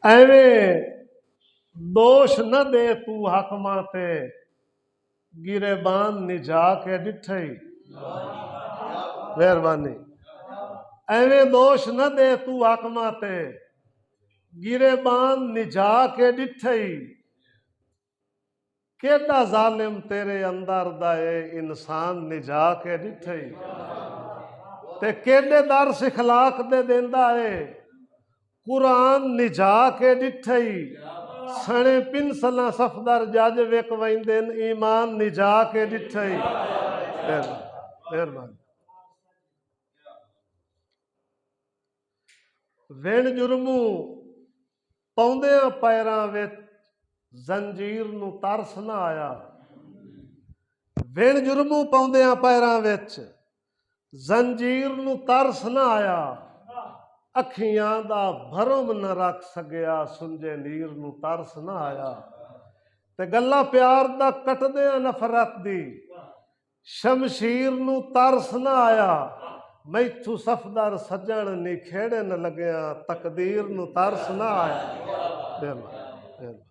ਐਵੇਂ दोष न दे तू हकमा ते गिरेबान निजा के डिठई। मेहरबानी। एवें दोष न दे तू हकमा ते गिरेबान निजा के डिठई। केड़ा जालिम तेरे अंदर दाए इंसान निजा के डिठई। ते केड़े दर सिखलाक दे देंदा है कुरान निजा के डिठई। सणे पिनसला सफदर जज वेक वैंदेन ईमान निजा के डिठई। मेहरबानी। वेण जुर्मू पौंदियां पैरां विच जंजीर नूं तरस ना आया। वेण जुर्मू पौंदियां पैरां विच जंजीर नूं तरस ना आया। अखियां दा भरम न रख सकिया सुंजे नीर नूं तरस ना आया। ते गल्ला प्यार दा कटदियां नफरत दी शमशीर नूं तरस ना आया। मैथू सफदर सज्जण नी खेड़न लग्या तकदीर नूं तरस ना आया।